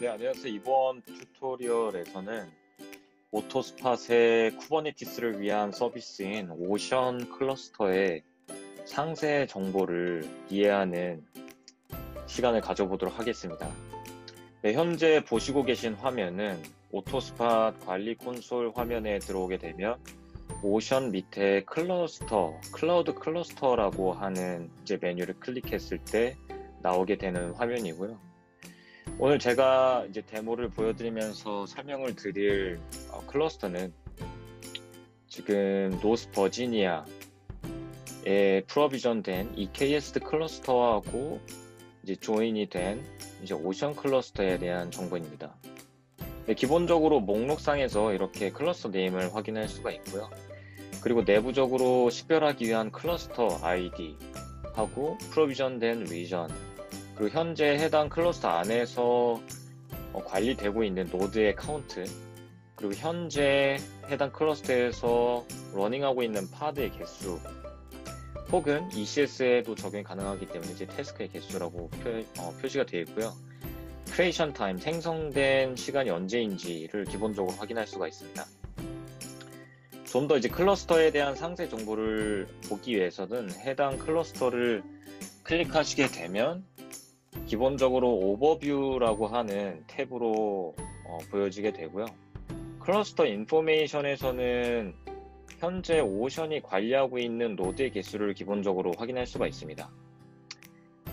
네, 안녕하세요. 이번 튜토리얼에서는 오토스팟의 쿠버네티스를 위한 서비스인 오션 클러스터의 상세 정보를 이해하는 시간을 가져보도록 하겠습니다. 네, 현재 보시고 계신 화면은 오토스팟 관리 콘솔 화면에 들어오게 되면 오션 밑에 클러스터, 클라우드 클러스터라고 하는 이제 메뉴를 클릭했을 때 나오게 되는 화면이고요. 오늘 제가 이제 데모를 보여드리면서 설명을 드릴 클러스터는 지금 노스 버지니아에 프로비전된 EKS 클러스터하고 이제 조인이 된 이제 오션 클러스터에 대한 정보입니다. 네, 기본적으로 목록상에서 이렇게 클러스터 네임을 확인할 수가 있고요. 그리고 내부적으로 식별하기 위한 클러스터 아이디 하고 프로비전된 리전, 그리고 현재 해당 클러스터 안에서 관리되고 있는 노드의 카운트, 그리고 현재 해당 클러스터에서 러닝하고 있는 파드의 개수, 혹은 ECS에도 적용이 가능하기 때문에 이제 태스크의 개수라고 표시가 되어 있고요. 크리에이션 타임, 생성된 시간이 언제인지를 기본적으로 확인할 수가 있습니다. 좀 더 이제 클러스터에 대한 상세 정보를 보기 위해서는 해당 클러스터를 클릭하시게 되면 기본적으로 오버뷰라고 하는 탭으로 보여지게 되고요. 클러스터 인포메이션에서는 현재 오션이 관리하고 있는 노드의 개수를 기본적으로 확인할 수가 있습니다.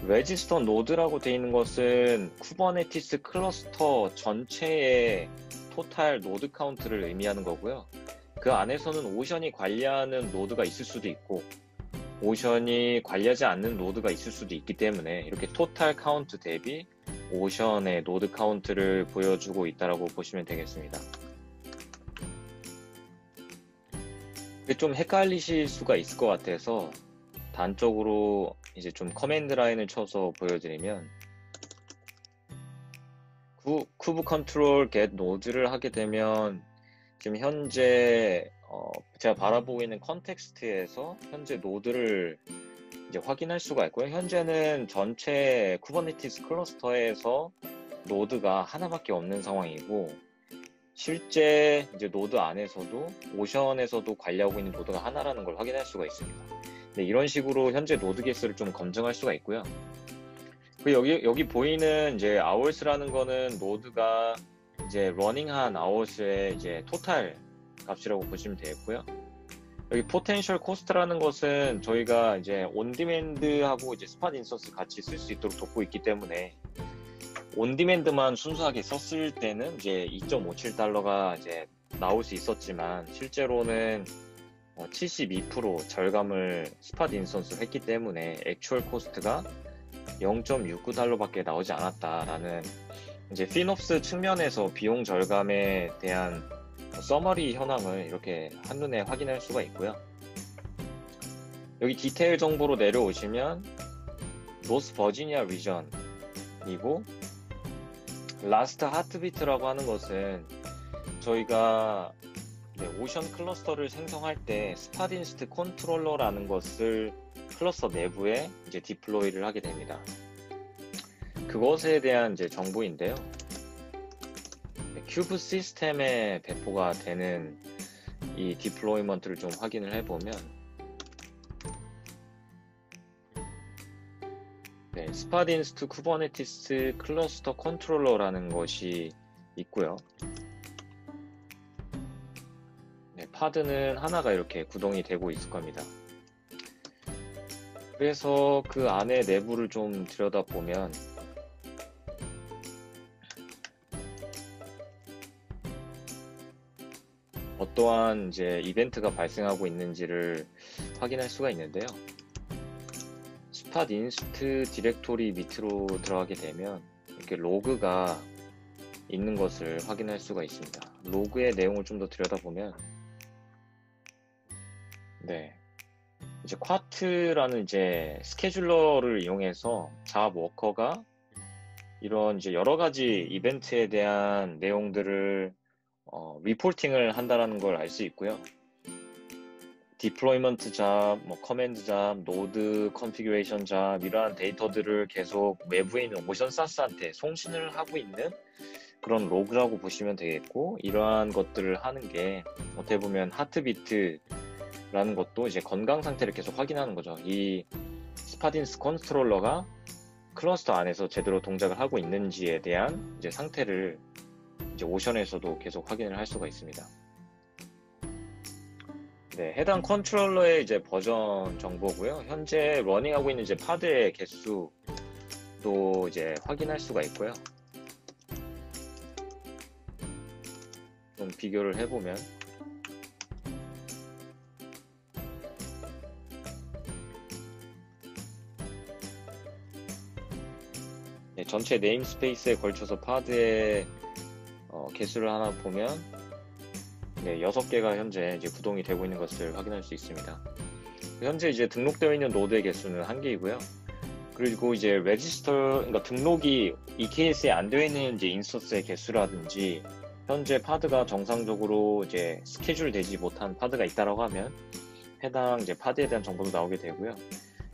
레지스터 노드라고 되어 있는 것은 쿠버네티스 클러스터 전체의 토탈 노드 카운트를 의미하는 거고요. 그 안에서는 오션이 관리하는 노드가 있을 수도 있고 오션이 관리하지 않는 노드가 있을 수도 있기 때문에 이렇게 토탈 카운트 대비 오션의 노드 카운트를 보여주고 있다고 보시면 되겠습니다. 좀 헷갈리실 수가 있을 것 같아서 단적으로 이제 좀 커맨드 라인을 쳐서 보여드리면 쿠브 컨트롤 get 노드를 하게 되면 지금 현재 제가 바라보고 있는 컨텍스트에서 현재 노드를 이제 확인할 수가 있고요. 현재는 전체 쿠버네티스 클러스터에서 노드가 하나밖에 없는 상황이고, 실제 이제 노드 안에서도 오션에서도 관리하고 있는 노드가 하나라는 걸 확인할 수가 있습니다. 네, 이런 식으로 현재 노드 개수를 좀 검증할 수가 있고요. 여기 보이는 이제 hours라는 거는 노드가 이제 러닝한 hours의 이제 토탈 값이라고 보시면 되겠고요. 여기 포텐셜 코스트라는 것은 저희가 이제 온디맨드하고 이제 스팟 인스턴스 같이 쓸 수 있도록 돕고 있기 때문에 온디맨드만 순수하게 썼을 때는 이제 2.57달러가 이제 나올 수 있었지만 실제로는 72% 절감을 스팟 인스턴스 했기 때문에 액추얼 코스트가 0.69달러밖에 나오지 않았다라는 이제 피놉스 측면에서 비용 절감에 대한 서머리 현황을 이렇게 한눈에 확인할 수가 있고요. 여기 디테일 정보로 내려오시면 노스 버지니아 리전이고 라스트 하트비트라고 하는 것은 저희가 오션 클러스터를 생성할 때 스팟인스트 컨트롤러라는 것을 클러스터 내부에 이제 디플로이를 하게 됩니다. 그것에 대한 이제 정보인데요. 큐브 시스템에 배포가 되는 이 디플로이먼트를 좀 확인을 해보면 스팟인스트 쿠버네티스 클러스터 컨트롤러라는 것이 있고요. 파드는 하나가 이렇게 구동이 되고 있을 겁니다. 그래서 그 안에 내부를 좀 들여다보면 어떠한 이제 이벤트가 발생하고 있는지를 확인할 수가 있는데요. 스팟 인스트 디렉토리 밑으로 들어가게 되면 이렇게 로그가 있는 것을 확인할 수가 있습니다. 로그의 내용을 좀 더 들여다보면 이제 쿼트라는 이제 스케줄러를 이용해서 잡 워커가 이런 이제 여러 가지 이벤트에 대한 내용들을 리포팅을 한다라는 걸 알 수 있고요. 디플로이먼트 잡, 커맨드 잡, 노드 컨피규레이션 잡 이러한 데이터들을 계속 외부에 있는 오션 사스한테 송신을 하고 있는 그런 로그라고 보시면 되겠고, 이러한 것들을 하는 게 어떻게 보면 하트비트라는 것도 이제 건강 상태를 계속 확인하는 거죠. 이 스파딘스 컨트롤러가 클러스터 안에서 제대로 동작을 하고 있는지에 대한 이제 상태를 이제 오션에서도 계속 확인을 할 수가 있습니다. 네, 해당 컨트롤러의 이제 버전 정보고요. 현재 러닝하고 있는 이제 파드의 개수도 이제 확인할 수가 있고요. 좀 비교를 해보면 네, 전체 네임스페이스에 걸쳐서 파드의 개수를 하나 보면 네, 6개가 현재 이제 구동이 되고 있는 것을 확인할 수 있습니다. 현재 이제 등록되어 있는 노드의 개수는 1개이고요. 그리고 이제 레지스터, 그러니까 등록이 EKS에 안 되어 있는 이제 인스턴스의 개수라든지 현재 파드가 정상적으로 이제 스케줄 되지 못한 파드가 있다라고 하면 해당 이제 파드에 대한 정보도 나오게 되고요.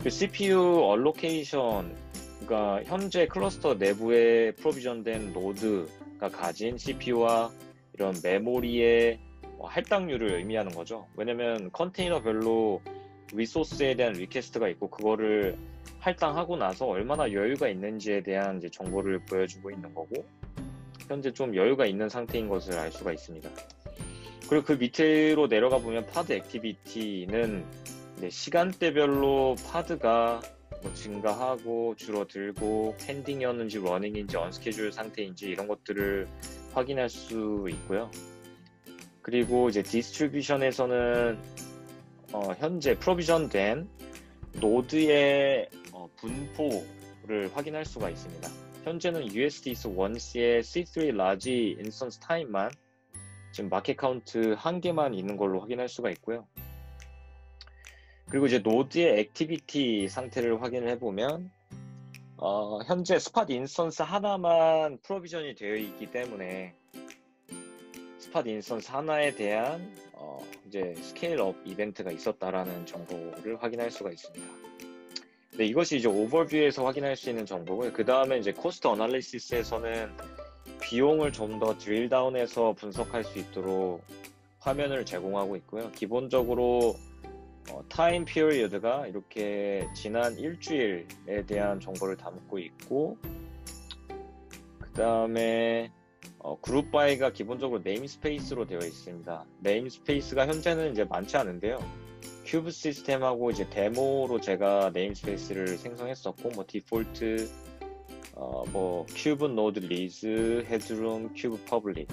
그 CPU 알로케이션, 그러니까 현재 클러스터 내부에 프로비전된 노드가 가진 CPU와 이런 메모리의 할당률을 의미하는 거죠. 왜냐면 컨테이너별로 리소스에 대한 리퀘스트가 있고 그거를 할당하고 나서 얼마나 여유가 있는지에 대한 이제 정보를 보여주고 있는 거고, 현재 좀 여유가 있는 상태인 것을 알 수가 있습니다. 그리고 그 밑으로 내려가 보면 파드 액티비티는 시간대별로 파드가 뭐 증가하고 줄어들고 펜딩이었는지 러닝인지 언스케줄 상태인지 이런 것들을 확인할 수 있고요. 그리고 이제 디스트리뷰션에서는 현재 프로비전된 노드의 분포를 확인할 수가 있습니다. 현재는 USDS 1C의 C3 large instance time만 지금 마켓 카운트 1개만 있는 걸로 확인할 수가 있고요. 그리고 이제 노드의 액티비티 상태를 확인을 해보면 현재 스팟 인스턴스 하나만 프로비전이 되어 있기 때문에 스팟 인스턴스 하나에 대한 이제 스케일업 이벤트가 있었다라는 정보를 확인할 수가 있습니다. 네, 이것이 이제 오버뷰에서 확인할 수 있는 정보고요. 그 다음에 이제 코스트 어널리시스에서는 비용을 좀 더 드릴다운해서 분석할 수 있도록 화면을 제공하고 있고요. 기본적으로 타임 피리어드가 이렇게 지난 일주일에 대한 정보를 담고 있고, 그 다음에 그룹 바이가 기본적으로 네임스페이스로 되어 있습니다. 네임스페이스가 현재는 이제 많지 않은데요. 큐브 시스템하고 이제 데모로 제가 네임스페이스를 생성했었고, 뭐 디폴트, 뭐 큐브 노드 리즈, 헤드룸, 큐브 퍼블릭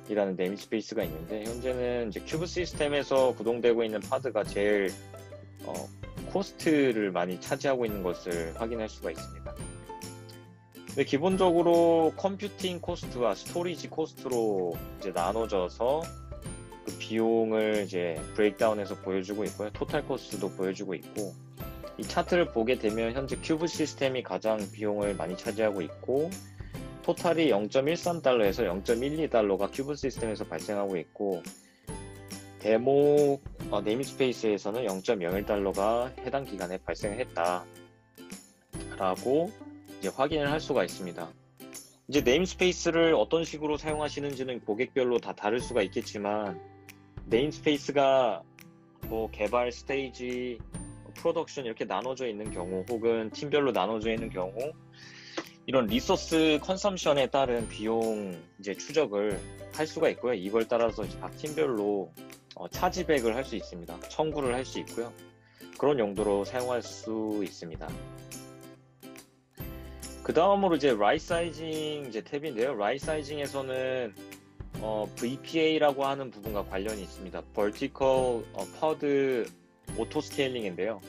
이라는 네임스페이스가 있는데, 현재는 이제 큐브 시스템에서 구동되고 있는 파드가 제일 코스트를 많이 차지하고 있는 것을 확인할 수가 있습니다. 근데 기본적으로 컴퓨팅 코스트와 스토리지 코스트로 이제 나눠져서 그 비용을 이제 브레이크다운해서 보여주고 있고요. 토탈 코스트도 보여주고 있고, 이 차트를 보게 되면 현재 큐브 시스템이 가장 비용을 많이 차지하고 있고, 토탈이 0.13달러에서 0.12달러가 큐브 시스템에서 발생하고 있고, 데모 네임스페이스에서는 0.01달러가 해당 기간에 발생했다 라고 이제 확인을 할 수가 있습니다. 이제 네임스페이스를 어떤 식으로 사용하시는지는 고객별로 다 다를 수가 있겠지만, 네임스페이스가 뭐 개발 스테이지, 프로덕션 이렇게 나눠져 있는 경우, 혹은 팀별로 나눠져 있는 경우, 이런 리소스 컨섬션에 따른 비용 이제 추적을 할 수가 있고요. 이걸 따라서 이제 각 팀별로 차지백을 할 수 있습니다. 청구를 할 수 있고요. 그런 용도로 사용할 수 있습니다. 그 다음으로 이제 라이트 사이징 이제 탭인데요. 라이트 사이징에서는 VPA라고 하는 부분과 관련이 있습니다. Vertical Pod Auto Scaling인데요.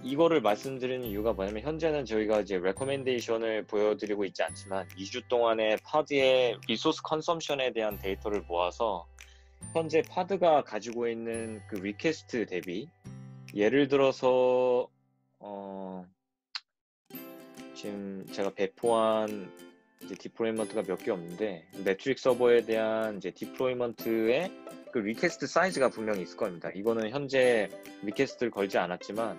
이거를 말씀드리는 이유가 뭐냐면, 현재는 저희가 이제 레코멘데이션을 보여드리고 있지 않지만 2주 동안의 파드의 리소스 컨섬션에 대한 데이터를 모아서 현재 파드가 가지고 있는 그 리퀘스트 대비, 예를 들어서 지금 제가 배포한 이제 디플로이먼트가 몇 개 없는데, 매트릭 서버에 대한 이제 디플로이먼트의 그 리퀘스트 사이즈가 분명히 있을 겁니다. 이거는 현재 리퀘스트를 걸지 않았지만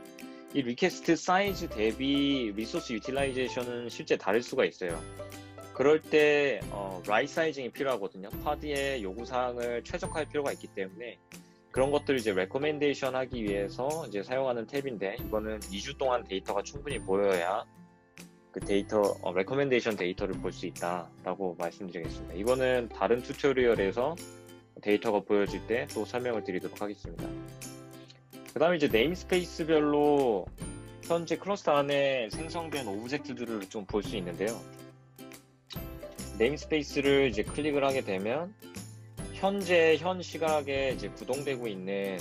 이 리퀘스트 사이즈 대비 리소스 유틸라이제이션은 실제 다를 수가 있어요. 그럴 때 라이트 사이징이 필요하거든요. 파드의 요구사항을 최적화할 필요가 있기 때문에 그런 것들을 이제 레코멘데이션 하기 위해서 이제 사용하는 탭인데, 이거는 2주 동안 데이터가 충분히 보여야 그 데이터, 레코멘데이션 데이터를 볼 수 있다라고 말씀드리겠습니다. 이거는 다른 튜토리얼에서 데이터가 보여질 때 또 설명을 드리도록 하겠습니다. 그 다음에 이제 네임스페이스별로 현재 클러스터 안에 생성된 오브젝트들을 좀 볼 수 있는데요. 네임스페이스를 이제 클릭을 하게 되면 현재 현 시각에 이제 구동되고 있는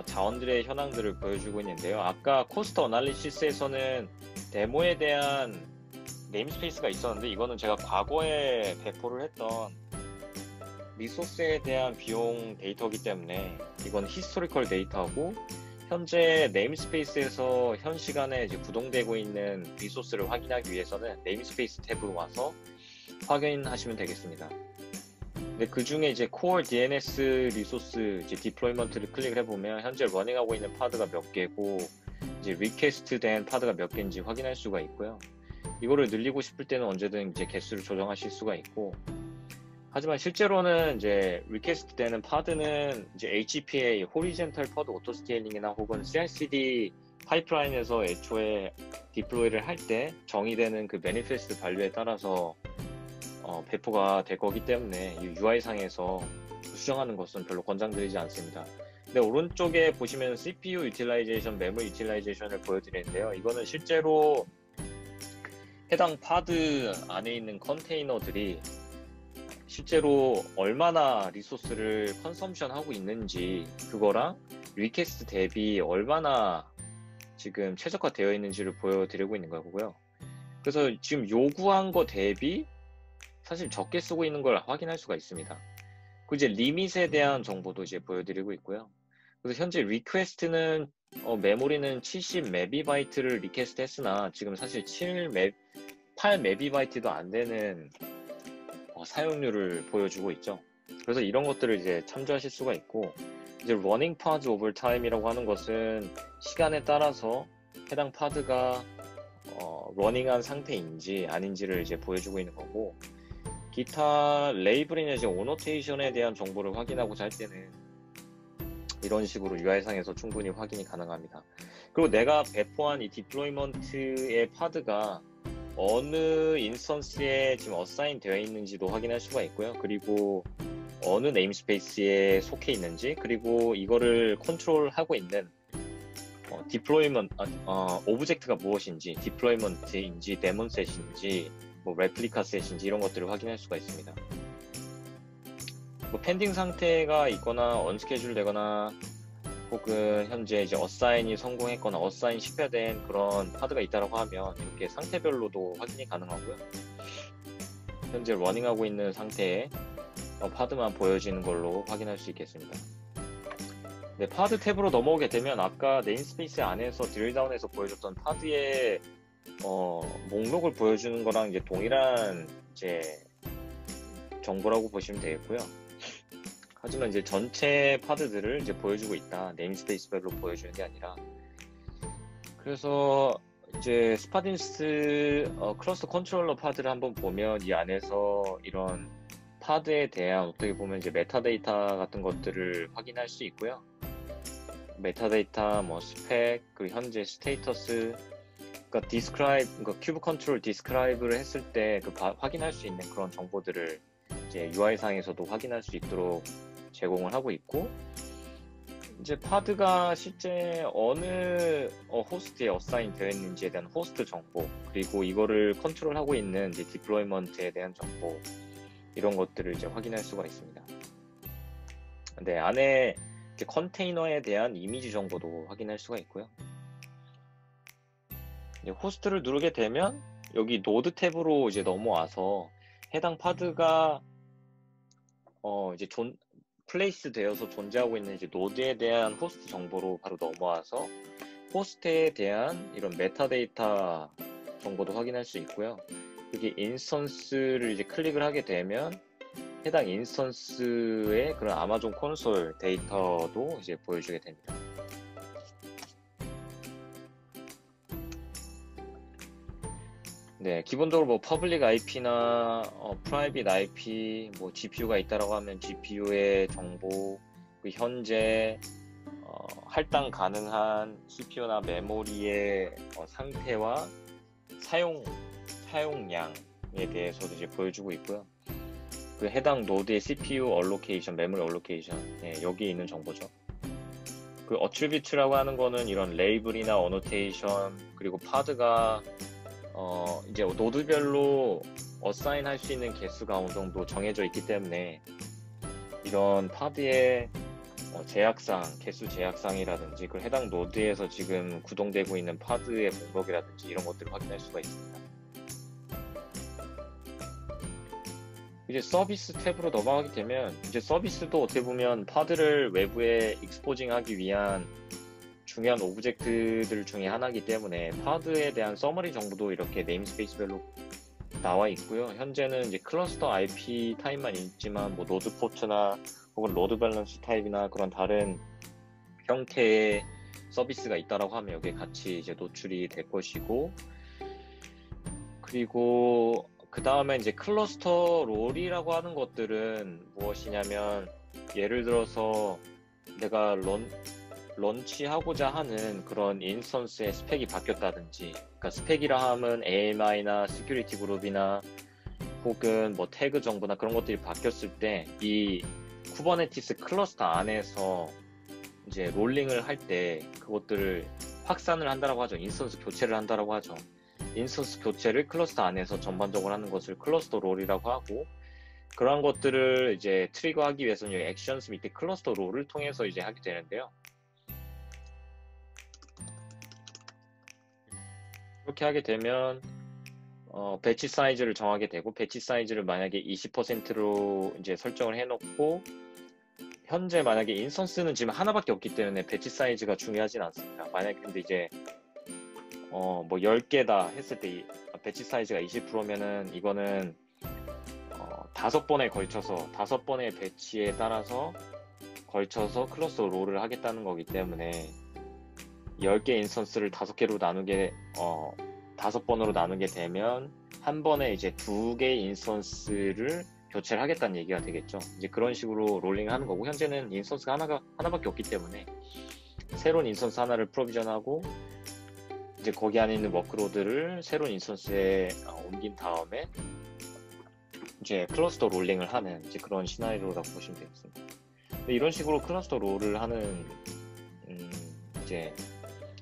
자원들의 현황들을 보여주고 있는데요. 아까 코스트 어널리시스에서는 데모에 대한 네임스페이스가 있었는데, 이거는 제가 과거에 배포를 했던 리소스에 대한 비용 데이터이기 때문에 이건 히스토리컬 데이터고, 현재 네임스페이스에서 현 시간에 이제 구동되고 있는 리소스를 확인하기 위해서는 네임스페이스 탭으로 와서 확인하시면 되겠습니다. 근데 그 중에 이제 Core DNS 리소스 이제 디플로이먼트를 클릭을 해보면 현재 러닝하고 있는 파드가 몇 개고 이제 리퀘스트 된 파드가 몇 개인지 확인할 수가 있고요. 이거를 늘리고 싶을 때는 언제든 이제 개수를 조정하실 수가 있고, 하지만 실제로는 이제 리퀘스트 되는 파드는 이제 HPA, 호리젠탈 파드 오토스케일링이나 혹은 CI/CD 파이프라인에서 애초에 디플로이를 할 때 정의되는 그 매니페스트 밸류에 따라서 배포가 될 거기 때문에 이 UI상에서 수정하는 것은 별로 권장드리지 않습니다. 근데 오른쪽에 보시면 CPU 유틸라이제이션, 메모리 유틸라이제이션을 보여드리는데요. 이거는 실제로 해당 파드 안에 있는 컨테이너들이 실제로 얼마나 리소스를 컨섬션 하고 있는지, 그거랑 리퀘스트 대비 얼마나 지금 최적화되어 있는지를 보여드리고 있는 거고요. 그래서 지금 요구한 거 대비 사실 적게 쓰고 있는 걸 확인할 수가 있습니다. 그 이제 리밋에 대한 정보도 이제 보여드리고 있고요. 그래서 현재 리퀘스트는 메모리는 70 메비바이트를 리퀘스트 했으나 지금 사실 8 메비바이트도 안 되는 사용률을 보여주고 있죠. 그래서 이런 것들을 이제 참조하실 수가 있고, 이제 running pads over time이라고 하는 것은 시간에 따라서 해당 파드가 러닝한 상태인지 아닌지를 이제 보여주고 있는 거고, 기타 레이블이나 이제 오노테이션에 대한 정보를 확인하고자 할 때는 이런 식으로 UI상에서 충분히 확인이 가능합니다. 그리고 내가 배포한 이 디플로이먼트의 파드가 어느 인스턴스에 지금 어사인 되어 있는지도 확인할 수가 있고요. 그리고 어느 네임스페이스에 속해 있는지, 그리고 이거를 컨트롤하고 있는 디플로이먼트, 오브젝트가 무엇인지, 디플로이먼트인지, 데몬셋인지, 뭐 레플리카 셋인지 이런 것들을 확인할 수가 있습니다. 뭐 펜딩 상태가 있거나 언스케줄 되거나 혹은 현재 이제 어사인이 성공했거나 어사인 실패된 그런 파드가 있다고 하면 이렇게 상태별로도 확인이 가능하고요. 현재 러닝하고 있는 상태에 파드만 보여지는 걸로 확인할 수 있겠습니다. 네, 파드 탭으로 넘어오게 되면 아까 네임스페이스 안에서 드릴다운에서 보여줬던 파드의 목록을 보여주는 거랑 이제 동일한 이제 정보라고 보시면 되겠고요. 하지만 이제 전체 파드들을 이제 보여주고 있다. 네임스페이스별로 보여주는 게 아니라. 그래서 이제 스파딘스 클러스터 컨트롤러 파드를 한번 보면 이 안에서 이런 파드에 대한 어떻게 보면 이제 메타데이터 같은 것들을 확인할 수 있고요. 메타데이터, 뭐 스펙, 그리고 현재 스테이터스, 그러니까 디스크라이브, 그러니까 큐브 컨트롤 디스크라이브를 했을 때 그 확인할 수 있는 그런 정보들을 이제 UI상에서도 확인할 수 있도록 제공을 하고 있고, 이제 파드가 실제 어느 호스트에 어사인 되어 있는지에 대한 호스트 정보, 그리고 이거를 컨트롤하고 있는 이제 디플로이먼트에 대한 정보, 이런 것들을 이제 확인할 수가 있습니다. 네, 안에 이제 컨테이너에 대한 이미지 정보도 확인할 수가 있고요. 호스트를 누르게 되면 여기 노드 탭으로 이제 넘어와서 해당 파드가 이제 플레이스 되어서 존재하고 있는 이제 노드에 대한 호스트 정보로 바로 넘어와서 호스트에 대한 이런 메타데이터 정보도 확인할 수 있고요. 여기 인스턴스를 이제 클릭을 하게 되면 해당 인스턴스의 그런 아마존 콘솔 데이터도 이제 보여주게 됩니다. 네, 기본적으로 뭐 퍼블릭 IP나 프라이빗 IP, 뭐 GPU가 있다라고 하면 GPU의 정보, 그 현재 할당 가능한 CPU나 메모리의 상태와 사용량에 대해서도 이제 보여주고 있고요. 그 해당 노드의 CPU 얼로케이션, 메모리 얼로케이션, 네, 여기에 있는 정보죠. 그 어트리뷰트라고 하는 거는 이런 레이블이나 어노테이션, 그리고 파드가 이제 노드별로 어사인 할 수 있는 개수가 어느 정도 정해져 있기 때문에 이런 파드의 개수 제약상이라든지 그 해당 노드에서 지금 구동되고 있는 파드의 목록이라든지 이런 것들을 확인할 수가 있습니다. 이제 서비스 탭으로 넘어가게 되면 이제 서비스도 어떻게 보면 파드를 외부에 익스포징하기 위한 중요한 오브젝트들 중에 하나이기 때문에 파드에 대한 서머리 정보도 이렇게 네임스페이스별로 나와 있고요. 현재는 이제 클러스터 IP 타입만 있지만 뭐 노드 포트나 혹은 로드 밸런스 타입이나 그런 다른 형태의 서비스가 있다라고 하면 여기에 같이 이제 노출이 될 것이고, 그리고 그 다음에 이제 클러스터 롤이라고 하는 것들은 무엇이냐면, 예를 들어서 내가 런치하고자 하는 그런 인스턴스의 스펙이 바뀌었다든지, 그러니까 스펙이라 하면 AMI나 시큐리티 그룹이나 혹은 뭐 태그 정보나 그런 것들이 바뀌었을 때 이 쿠버네티스 클러스터 안에서 이제 롤링을 할 때 그것들을 확산을 한다라고 하죠. 인스턴스 교체를 한다라고 하죠. 인스턴스 교체를 클러스터 안에서 전반적으로 하는 것을 클러스터 롤이라고 하고, 그러한 것들을 이제 트리거하기 위해서는 액션스 밑에 클러스터 롤을 통해서 이제 하게 되는데요. 그렇게 하게 되면 배치 사이즈를 정하게 되고, 배치 사이즈를 만약에 20%로 이제 설정을 해놓고, 현재 만약에 인스턴스는 지금 하나밖에 없기 때문에 배치 사이즈가 중요하진 않습니다. 만약에 근데 이제 뭐 10개다 했을 때 배치 사이즈가 20%면은 이거는 5번에 걸쳐서 5번의 배치에 따라서 걸쳐서 클러스터 롤을 하겠다는 거기 때문에 10개 인스턴스를 5개로 나누게 5번으로 나누게 되면 한 번에 이제 2개의 인스턴스를 교체를 하겠다는 얘기가 되겠죠. 이제 그런 식으로 롤링을 하는 거고, 현재는 인스턴스가 하나밖에 없기 때문에 새로운 인스턴스 하나를 프로비전하고 이제 거기 안에 있는 워크로드를 새로운 인스턴스에 옮긴 다음에 이제 클러스터 롤링을 하는 이제 그런 시나리오라고 보시면 되겠습니다. 근데 이런 식으로 클러스터 롤을 하는 이제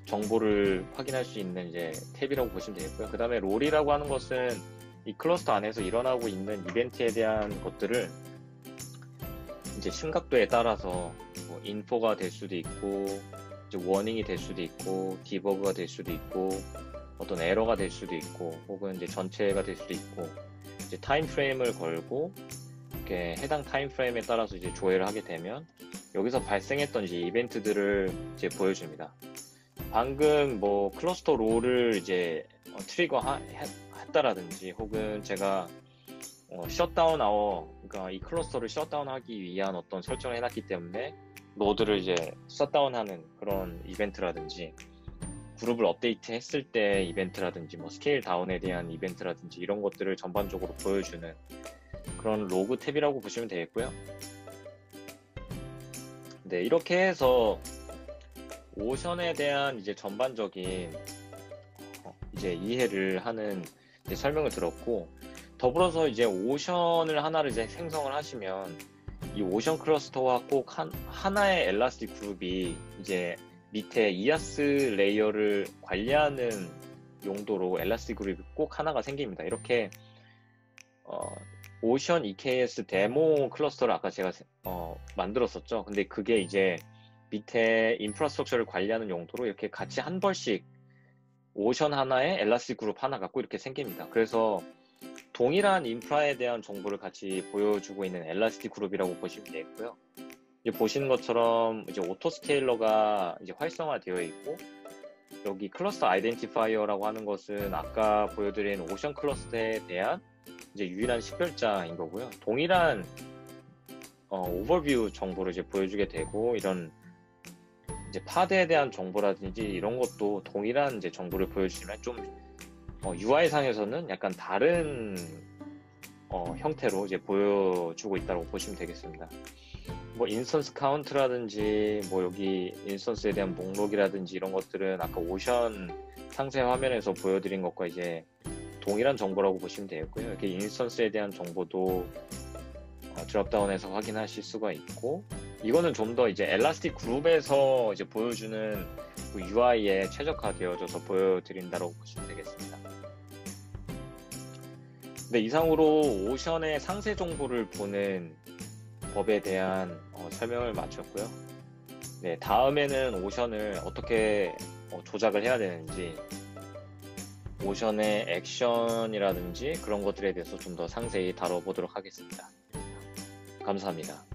정보를 확인할 수 있는 이제 탭이라고 보시면 되겠고요. 그 다음에 롤이라고 하는 것은 이 클러스터 안에서 일어나고 있는 이벤트에 대한 것들을 이제 심각도에 따라서 뭐 인포가 될 수도 있고, 이제 워닝이 될 수도 있고, 디버그가 될 수도 있고, 어떤 에러가 될 수도 있고, 혹은 이제 전체가 될 수도 있고, 이제 타임 프레임을 걸고 이렇게 해당 타임 프레임에 따라서 이제 조회를 하게 되면 여기서 발생했던 이제 이벤트들을 이제 보여줍니다. 방금 뭐 클러스터 롤을 이제 트리거 했다라든지, 혹은 제가 셧다운 아워, 그러니까 이 클러스터를 셧다운하기 위한 어떤 설정을 해놨기 때문에 노드를 이제 셧다운하는 그런 이벤트라든지, 그룹을 업데이트 했을 때 이벤트라든지, 뭐 스케일 다운에 대한 이벤트라든지 이런 것들을 전반적으로 보여주는 그런 로그 탭이라고 보시면 되겠고요. 네, 이렇게 해서 오션에 대한 이제 전반적인 이제 이해를 하는 이제 설명을 들었고, 더불어서 이제 오션을 하나를 이제 생성을 하시면 이 오션 클러스터와 꼭 하나의 엘라스틱 그룹이 이제 밑에 이아스 레이어를 관리하는 용도로 엘라스틱 그룹이 꼭 하나가 생깁니다. 이렇게 오션 EKS 데모 클러스터를 아까 제가 만들었었죠. 근데 그게 이제 밑에 인프라스트럭처를 관리하는 용도로 이렇게 같이 한 벌씩 오션 하나에 엘라스틱 그룹 하나 갖고 이렇게 생깁니다. 그래서 동일한 인프라에 대한 정보를 같이 보여주고 있는 엘라스틱 그룹이라고 보시면 되겠고요. 이제 보시는 것처럼 이제 오토 스케일러가 이제 활성화되어 있고, 여기 클러스터 아이덴티파이어라고 하는 것은 아까 보여드린 오션 클러스터에 대한 이제 유일한 식별자인 거고요. 동일한 오버뷰 정보를 이제 보여주게 되고, 이런 이제 파드에 대한 정보라든지 이런 것도 동일한 이제 정보를 보여주시면 좀 UI 상에서는 약간 다른 형태로 이제 보여주고 있다고 보시면 되겠습니다. 뭐 인스턴스 카운트라든지 뭐 여기 인스턴스에 대한 목록이라든지 이런 것들은 아까 오션 상세 화면에서 보여드린 것과 이제 동일한 정보라고 보시면 되겠고요. 이렇게 인스턴스에 대한 정보도 드롭다운에서 확인하실 수가 있고, 이거는 좀 더 이제 엘라스틱 그룹에서 이제 보여주는 그 UI에 최적화되어져서 보여드린다고 보시면 되겠습니다. 네, 이상으로 오션의 상세 정보를 보는 법에 대한 설명을 마쳤고요. 네, 다음에는 오션을 어떻게 조작을 해야 되는지, 오션의 액션이라든지 그런 것들에 대해서 좀 더 상세히 다뤄보도록 하겠습니다. 감사합니다.